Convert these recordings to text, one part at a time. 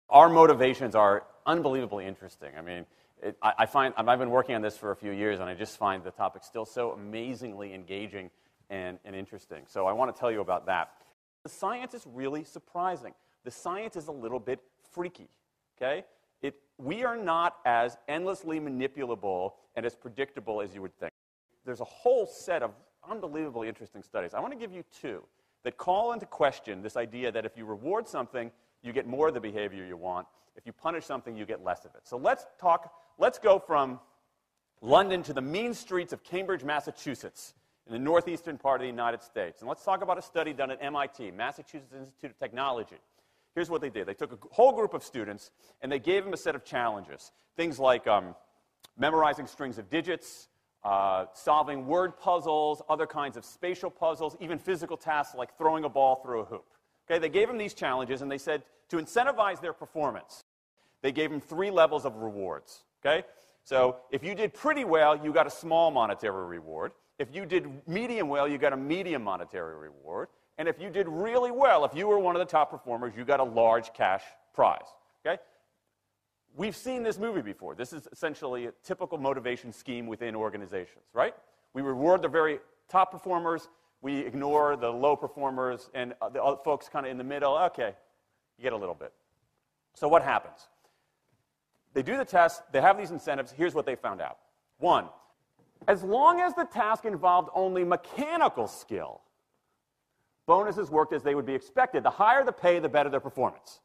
Our motivations are unbelievably interesting. I mean, I've been working on this for a few years, and I just find the topic still so amazingly engaging and interesting. So I want to tell you about that. The science is really surprising. The science is a little bit freaky, okay? We are not as endlessly manipulable and as predictable as you would think. There's a whole set of unbelievably interesting studies. I want to give you two that call into question this idea that if you reward something, you get more of the behavior you want. If you punish something, you get less of it. So let's go from London to the mean streets of Cambridge, Massachusetts, in the northeastern part of the United States. And let's talk about a study done at MIT, Massachusetts Institute of Technology. Here's what they did. They took a whole group of students, and they gave them a set of challenges. Things like memorizing strings of digits, solving word puzzles, other kinds of spatial puzzles, even physical tasks like throwing a ball through a hoop. Okay, they gave them these challenges, and they said to incentivize their performance, they gave them 3 levels of rewards. Okay? So if you did pretty well, you got a small monetary reward. If you did medium well, you got a medium monetary reward. And if you did really well, if you were one of the top performers, you got a large cash prize. Okay? We've seen this movie before. This is essentially a typical motivation scheme within organizations, right? We reward the very top performers, we ignore the low performers, and the other folks kind of in the middle. Okay, you get a little bit. So what happens? They do the test, they have these incentives. Here's what they found out. 1, as long as the task involved only mechanical skill, bonuses worked as they would be expected. The higher the pay, the better their performance.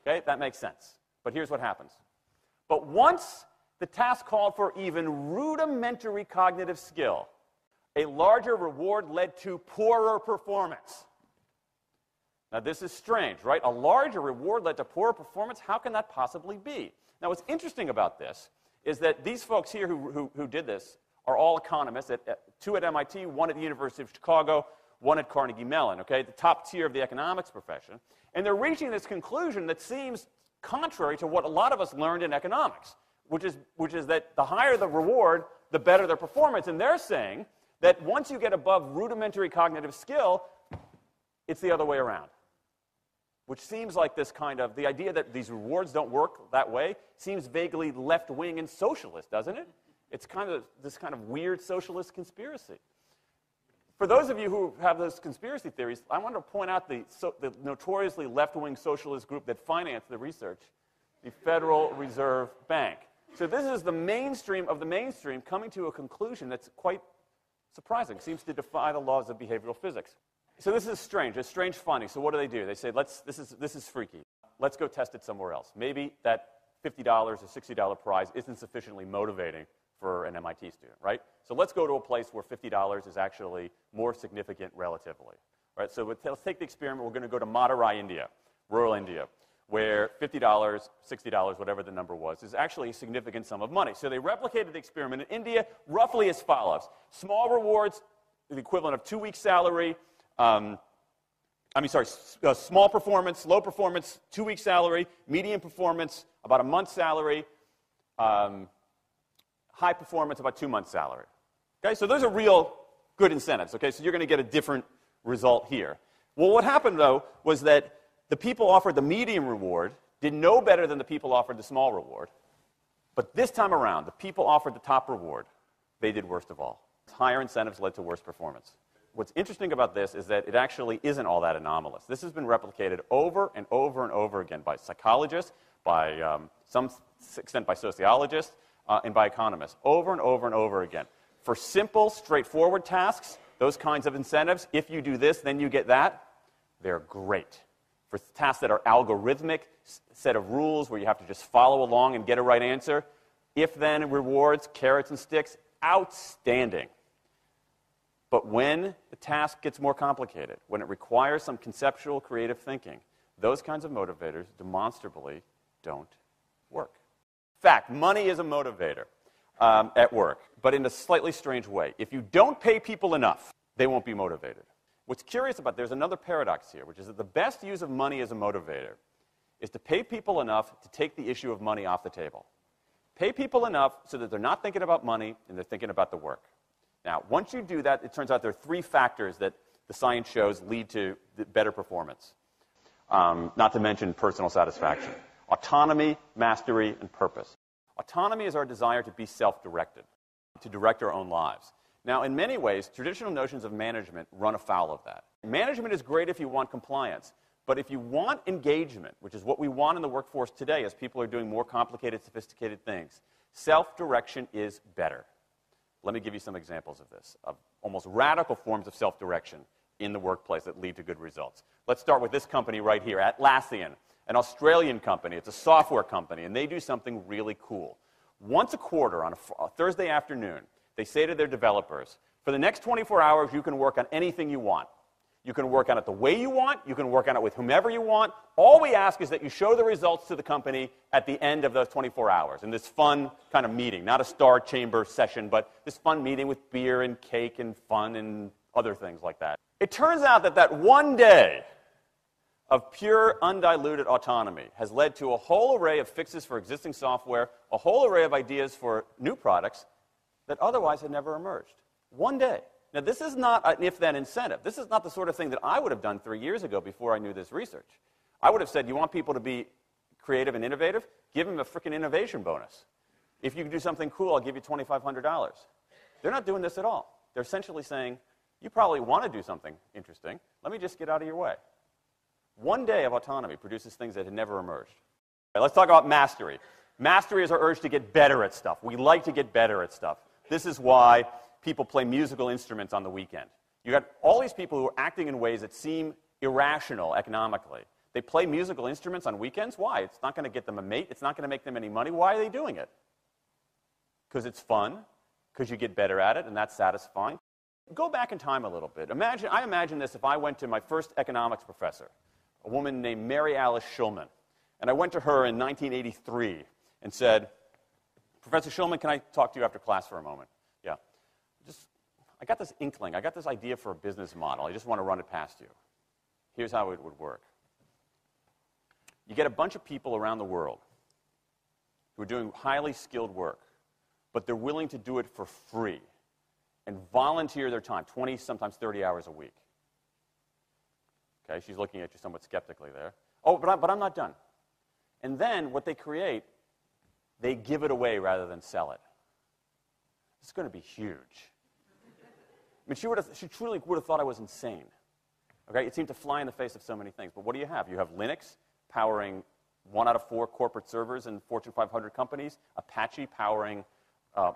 Okay, that makes sense. But here's what happens. But once the task called for even rudimentary cognitive skill, a larger reward led to poorer performance. Now, this is strange, right? A larger reward led to poorer performance? How can that possibly be? Now, what's interesting about this is that these folks here who did this are all economists, 2 at MIT, 1 at the University of Chicago, 1 at Carnegie Mellon, okay, the top tier of the economics profession. And they're reaching this conclusion that seems contrary to what a lot of us learned in economics, which is that the higher the reward, the better their performance. And they're saying that once you get above rudimentary cognitive skill, it's the other way around. Which seems like this kind of, the idea that these rewards don't work that way seems vaguely left-wing and socialist, doesn't it? It's kind of this kind of weird socialist conspiracy. For those of you who have those conspiracy theories, I want to point out the notoriously left-wing socialist group that financed the research, the Federal Reserve Bank. So this is the mainstream of the mainstream coming to a conclusion that's quite surprising, seems to defy the laws of behavioral physics. So this is strange. It's strange funding. So what do? They say, this is freaky. Let's go test it somewhere else. Maybe that $50 or $60 prize isn't sufficiently motivating for an MIT student, right? So let's go to a place where $50 is actually more significant relatively. Right? So let's take the experiment. We're going to go to Madurai, India, rural India, where $50, $60, whatever the number was, is actually a significant sum of money. So they replicated the experiment in India roughly as follows. Small rewards, the equivalent of 2 weeks' salary. Small performance, low performance, 2 weeks' salary. Medium performance, about a month's salary. High performance, about 2 months' salary. Okay, so those are real good incentives. Okay, so you're going to get a different result here. Well, what happened, though, was that the people offered the medium reward did no better than the people offered the small reward. But this time around, the people offered the top reward. They did worst of all. Higher incentives led to worse performance. What's interesting about this is that it actually isn't all that anomalous. This has been replicated over and over and over again by psychologists, by some extent by sociologists, and by economists, over and over and over again. For simple, straightforward tasks, those kinds of incentives, if you do this, then you get that, they're great. For tasks that are algorithmic, set of rules where you have to just follow along and get a right answer, if-then rewards, carrots and sticks, outstanding. But when the task gets more complicated, when it requires some conceptual, creative thinking, those kinds of motivators demonstrably don't work. In fact, money is a motivator at work, but in a slightly strange way. If you don't pay people enough, they won't be motivated. What's curious about, there's another paradox here, which is that the best use of money as a motivator is to pay people enough to take the issue of money off the table. Pay people enough so that they're not thinking about money and they're thinking about the work. Now, once you do that, it turns out there are 3 factors that the science shows lead to better performance, not to mention personal satisfaction. Autonomy, mastery, and purpose. Autonomy is our desire to be self-directed, to direct our own lives. Now, in many ways, traditional notions of management run afoul of that. Management is great if you want compliance, but if you want engagement, which is what we want in the workforce today as people are doing more complicated, sophisticated things, self-direction is better. Let me give you some examples of this, of almost radical forms of self-direction in the workplace that lead to good results. Let's start with this company right here, Atlassian, an Australian company. It's a software company, and they do something really cool. Once a quarter on a Thursday afternoon, they say to their developers, for the next 24 hours, you can work on anything you want. You can work on it the way you want. You can work on it with whomever you want. All we ask is that you show the results to the company at the end of those 24 hours in this fun kind of meeting, not a star chamber session, but this fun meeting with beer and cake and fun and other things like that. It turns out that that one day of pure, undiluted autonomy has led to a whole array of fixes for existing software, a whole array of ideas for new products that otherwise had never emerged. One day. Now, this is not an if-then incentive. This is not the sort of thing that I would have done 3 years ago before I knew this research. I would have said, you want people to be creative and innovative? Give them a freaking innovation bonus. If you can do something cool, I'll give you $2,500. They're not doing this at all. They're essentially saying, you probably want to do something interesting. Let me just get out of your way. One day of autonomy produces things that had never emerged. Right, let's talk about mastery. Mastery is our urge to get better at stuff. We like to get better at stuff. This is why people play musical instruments on the weekend. You got all these people who are acting in ways that seem irrational economically. They play musical instruments on weekends. Why? It's not going to get them a mate. It's not going to make them any money. Why are they doing it? Because it's fun, because you get better at it, and that's satisfying. Go back in time a little bit. I imagine this if I went to my first economics professor, a woman named Mary Alice Schulman, and I went to her in 1983 and said, Professor Schulman, can I talk to you after class for a moment? Yeah. I got this inkling. I got this idea for a business model. I just want to run it past you. Here's how it would work. You get a bunch of people around the world who are doing highly skilled work, but they're willing to do it for free and volunteer their time, 20, sometimes 30 hours a week. Okay, she's looking at you somewhat skeptically there. Oh, but I'm not done. And then what they create, they give it away rather than sell it. It's going to be huge. I mean, she truly would have thought I was insane. Okay, it seemed to fly in the face of so many things. But what do you have? You have Linux powering 1 out of 4 corporate servers in Fortune 500 companies, Apache powering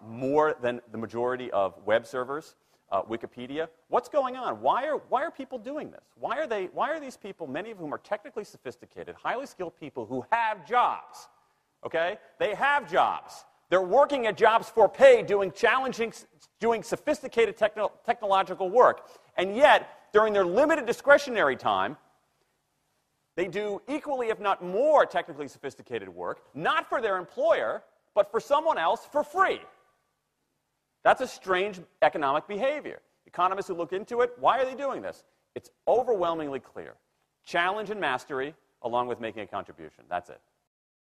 more than the majority of web servers, Wikipedia. What's going on? Why are people doing this? Why are these people, many of whom are technically sophisticated, highly skilled people who have jobs? Okay, they have jobs. They're working at jobs for pay, doing sophisticated technological work. And yet, during their limited discretionary time, they do equally, if not more, technically sophisticated work, not for their employer, but for someone else for free. That's a strange economic behavior. Economists who look into it, why are they doing this? It's overwhelmingly clear. Challenge and mastery, along with making a contribution. That's it.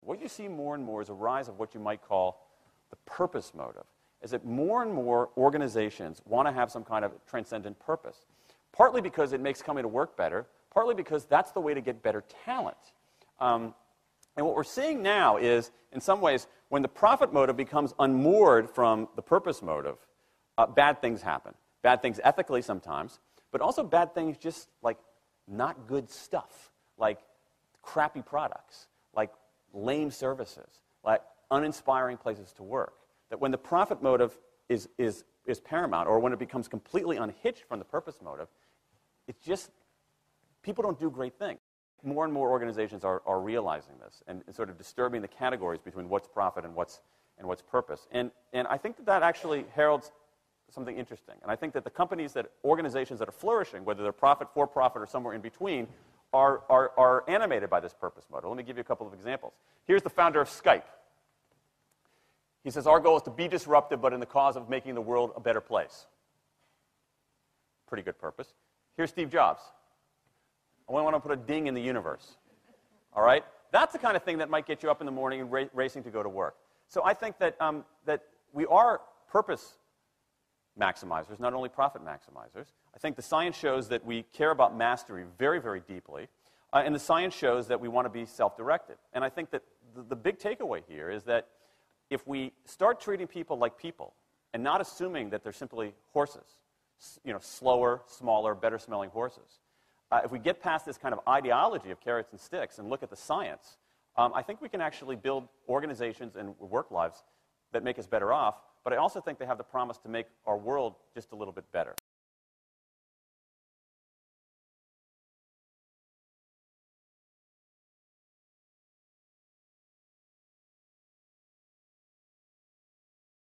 What you see more and more is a rise of what you might call the purpose motive, is that more and more organizations want to have some kind of transcendent purpose, partly because it makes coming to work better, partly because that's the way to get better talent. And what we're seeing now is, in some ways, when the profit motive becomes unmoored from the purpose motive, bad things happen. Bad things ethically sometimes, but also bad things just like not good stuff, like crappy products, like lame services, like uninspiring places to work. That when the profit motive is paramount, or when it becomes completely unhitched from the purpose motive, it's just, people don't do great things. More and more organizations are realizing this and sort of disturbing the categories between what's profit and what's purpose. And I think that actually heralds something interesting. And I think that the organizations that are flourishing, whether they're profit, for profit, or somewhere in between, are animated by this purpose motive. Let me give you a couple of examples. Here's the founder of Skype. He says, our goal is to be disruptive, but in the cause of making the world a better place. Pretty good purpose. Here's Steve Jobs. I want to put a ding in the universe. All right? That's the kind of thing that might get you up in the morning and racing to go to work. So I think that, that we are purpose maximizers, not only profit maximizers. I think the science shows that we care about mastery very, very deeply. And the science shows that we want to be self-directed. And I think that the big takeaway here is that if we start treating people like people and not assuming that they're simply horses, slower, smaller, better-smelling horses, if we get past this kind of ideology of carrots and sticks and look at the science, I think we can actually build organizations and work lives that make us better off, but I also think they have the promise to make our world just a little bit better.